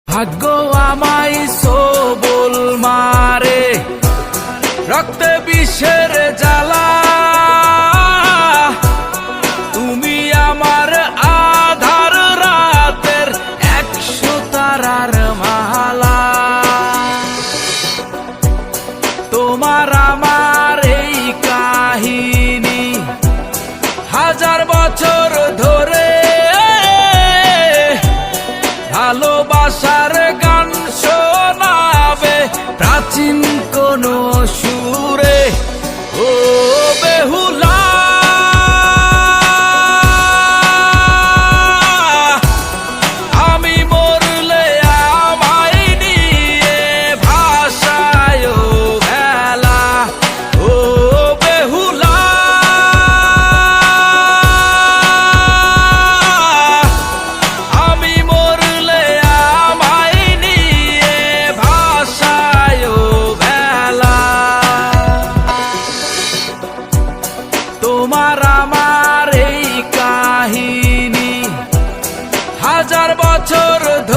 ভাগ্য আমায় সবল মারে, রক্তে বিষের জ্বালা। তুমি আমার আধার রাতের 100 তারার মালা। তোমার আমার এই কাহিনী 1000 বছর ধরে ভালোবাসার গান শোনাবে প্রাচীন কোন সুরে। ও বেহুলা, আমি মরলে আমায় নিয়ে ভাষায় ভেলা। ও বেহুলা, আমি মরলে আমায় নিয়ে ভাষায় ভেলা। তোমার আমার এই কাহিনী 1000 বছর ধরে